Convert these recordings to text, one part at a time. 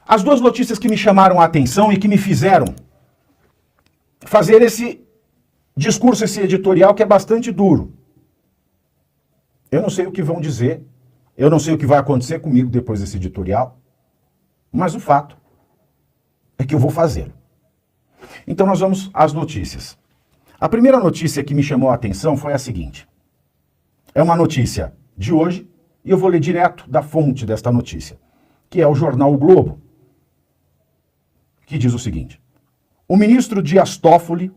As duas notícias que me chamaram a atenção e que me fizeram fazer esse discurso, esse editorial que é bastante duro. Eu não sei o que vão dizer, eu não sei o que vai acontecer comigo depois desse editorial, mas o fato é que eu vou fazer. Então nós vamos às notícias. A primeira notícia que me chamou a atenção foi a seguinte. É uma notícia de hoje e eu vou ler direto da fonte desta notícia, que é o jornal O Globo, que diz o seguinte. O ministro Dias Toffoli,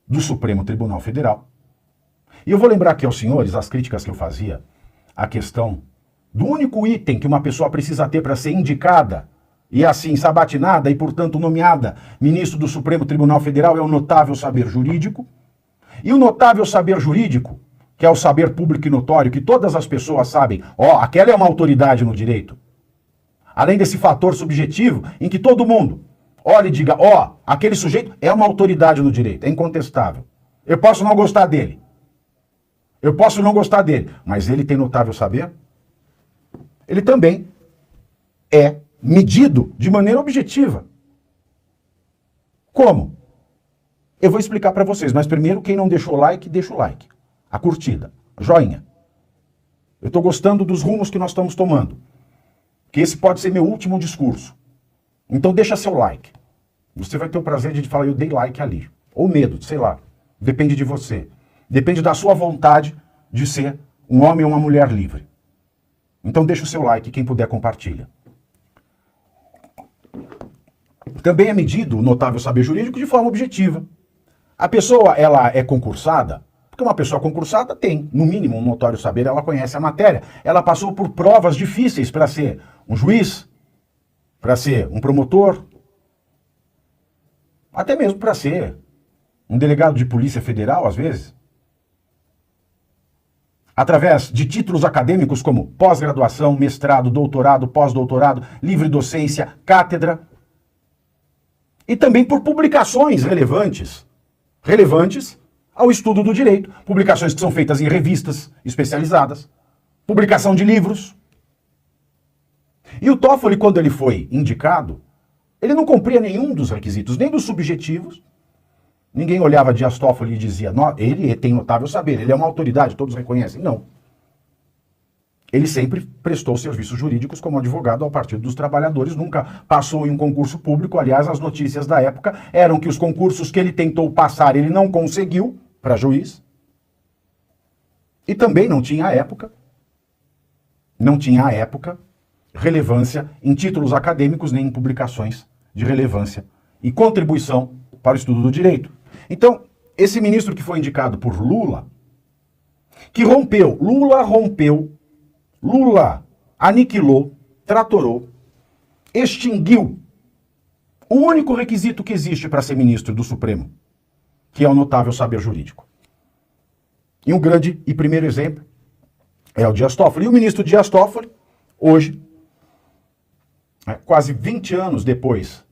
do Supremo Tribunal Federal, e eu vou lembrar aqui aos senhores as críticas que eu fazia à questão do único item que uma pessoa precisa ter para ser indicada e assim sabatinada e, portanto, nomeada ministro do Supremo Tribunal Federal é o notável saber jurídico. E o notável saber jurídico, que é o saber público e notório, que todas as pessoas sabem, aquela é uma autoridade no direito. Além desse fator subjetivo em que todo mundo olha e diga, aquele sujeito é uma autoridade no direito, é incontestável. Eu posso não gostar dele. Mas ele tem notável saber? Ele também é medido de maneira objetiva. Como? Eu vou explicar para vocês, mas primeiro, quem não deixou o like, deixa o like. A curtida, joinha. Eu estou gostando dos rumos que nós estamos tomando. Que esse pode ser meu último discurso. Então deixa seu like. Você vai ter o prazer de falar, eu dei like ali. Ou medo, sei lá. Depende de você. Depende da sua vontade de ser um homem ou uma mulher livre. Então deixa o seu like, quem puder compartilha. Também é medido o notável saber jurídico de forma objetiva. A pessoa, ela é concursada, porque uma pessoa concursada tem, no mínimo, um notório saber, ela conhece a matéria. Ela passou por provas difíceis para ser um juiz, para ser um promotor, até mesmo para ser um delegado de polícia federal, às vezes. Através de títulos acadêmicos como pós-graduação, mestrado, doutorado, pós-doutorado, livre docência, cátedra. E também por publicações relevantes ao estudo do direito. Publicações que são feitas em revistas especializadas, publicação de livros. E o Toffoli, quando ele foi indicado, ele não cumpria nenhum dos requisitos, nem dos subjetivos. Ninguém olhava Dias Toffoli e dizia, ele tem notável saber, ele é uma autoridade, todos reconhecem. Não. Ele sempre prestou serviços jurídicos como advogado ao Partido dos Trabalhadores, nunca passou em um concurso público. Aliás, as notícias da época eram que os concursos que ele tentou passar, ele não conseguiu para juiz. E também não tinha à época relevância em títulos acadêmicos nem em publicações de relevância e contribuição para o estudo do direito. Então, esse ministro que foi indicado por Lula, que Lula aniquilou, tratorou, extinguiu o único requisito que existe para ser ministro do Supremo, que é o notável saber jurídico. E um grande e primeiro exemplo é o Dias Toffoli. E o ministro Dias Toffoli, hoje, quase 20 anos depois,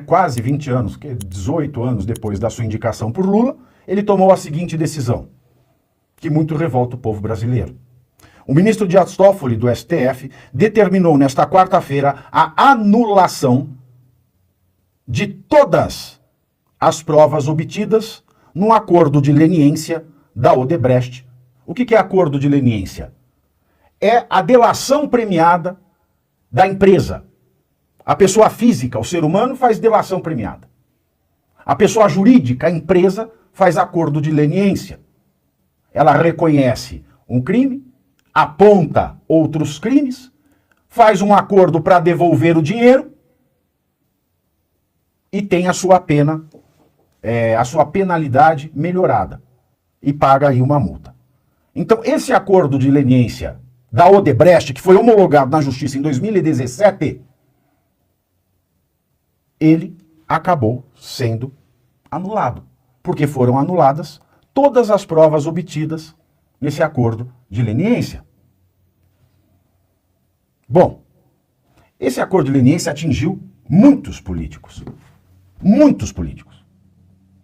quase 20 anos, 18 anos depois da sua indicação por Lula, ele tomou a seguinte decisão, que muito revolta o povo brasileiro. O ministro Dias Toffoli, do STF, determinou nesta quarta-feira a anulação de todas as provas obtidas no acordo de leniência da Odebrecht. O que é acordo de leniência? É a delação premiada da empresa. A pessoa física, o ser humano, faz delação premiada. A pessoa jurídica, a empresa, faz acordo de leniência. Ela reconhece um crime, aponta outros crimes, faz um acordo para devolver o dinheiro e tem a sua pena, a sua penalidade melhorada e paga aí uma multa. Então, esse acordo de leniência da Odebrecht, que foi homologado na Justiça em 2017, ele acabou sendo anulado, porque foram anuladas todas as provas obtidas nesse acordo de leniência. Bom, esse acordo de leniência atingiu muitos políticos. Muitos políticos.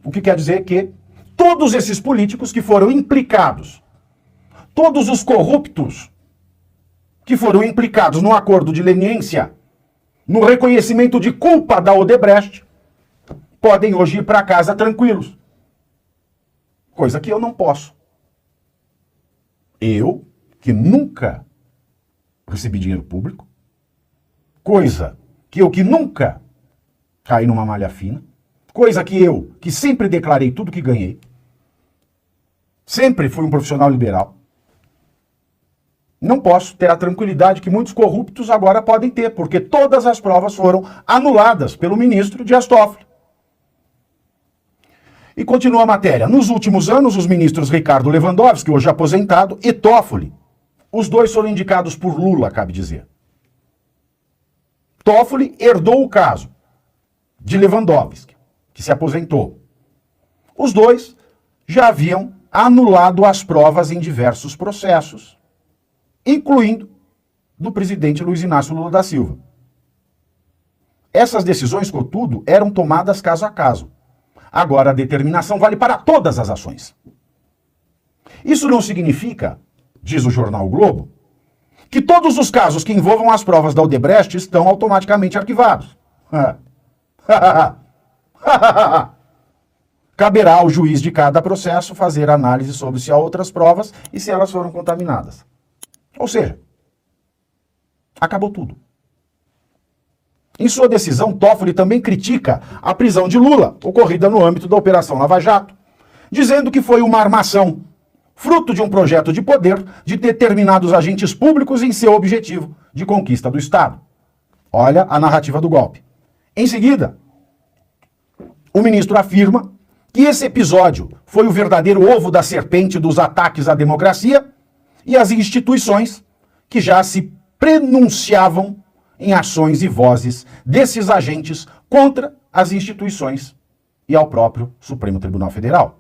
O que quer dizer que todos esses políticos que foram implicados, todos os corruptos que foram implicados no acordo de leniência, no reconhecimento de culpa da Odebrecht, podem hoje ir para casa tranquilos. Coisa que eu não posso. Eu, que nunca recebi dinheiro público, coisa que eu que nunca caí numa malha fina, coisa que eu, que sempre declarei tudo que ganhei, sempre fui um profissional liberal, não posso ter a tranquilidade que muitos corruptos agora podem ter, porque todas as provas foram anuladas pelo ministro Dias Toffoli. E continua a matéria. Nos últimos anos, os ministros Ricardo Lewandowski, hoje aposentado, e Toffoli, os dois foram indicados por Lula, cabe dizer. Toffoli herdou o caso de Lewandowski, que se aposentou. Os dois já haviam anulado as provas em diversos processos, incluindo do presidente Luiz Inácio Lula da Silva. Essas decisões, contudo, eram tomadas caso a caso. Agora a determinação vale para todas as ações. Isso não significa, diz o jornal o Globo, que todos os casos que envolvam as provas da Odebrecht estão automaticamente arquivados. Caberá ao juiz de cada processo fazer análise sobre se há outras provas e se elas foram contaminadas. Ou seja, acabou tudo. Em sua decisão, Toffoli também critica a prisão de Lula, ocorrida no âmbito da Operação Lava Jato, dizendo que foi uma armação, fruto de um projeto de poder de determinados agentes públicos em seu objetivo de conquista do Estado. Olha a narrativa do golpe. Em seguida, o ministro afirma que esse episódio foi o verdadeiro ovo da serpente dos ataques à democracia e às instituições que já se prenunciavam em ações e vozes desses agentes contra as instituições e ao próprio Supremo Tribunal Federal.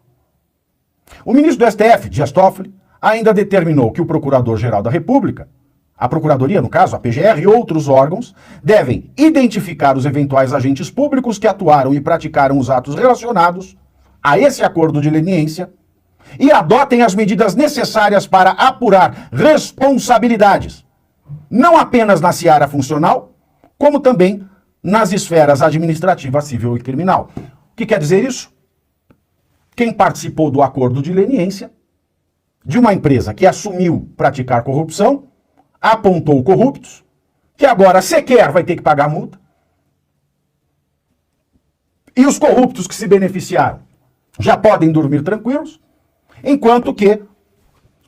O ministro do STF, Dias Toffoli, ainda determinou que o Procurador-Geral da República, a Procuradoria, no caso, a PGR e outros órgãos, devem identificar os eventuais agentes públicos que atuaram e praticaram os atos relacionados a esse acordo de leniência e adotem as medidas necessárias para apurar responsabilidades, não apenas na seara funcional, como também nas esferas administrativa, civil e criminal. O que quer dizer isso? Quem participou do acordo de leniência de uma empresa que assumiu praticar corrupção, apontou corruptos, que agora sequer vai ter que pagar multa, e os corruptos que se beneficiaram já podem dormir tranquilos, enquanto que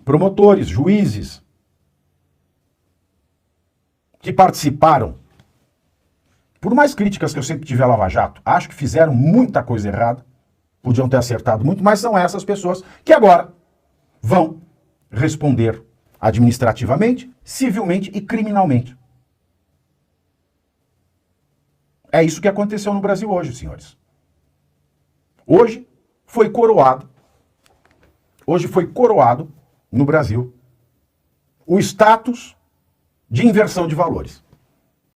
promotores, juízes que participaram, por mais críticas que eu sempre tive a Lava Jato, acho que fizeram muita coisa errada, podiam ter acertado muito, mas são essas pessoas que agora vão responder administrativamente, civilmente e criminalmente. É isso que aconteceu no Brasil hoje, senhores. Hoje foi coroado no Brasil o status de inversão de valores.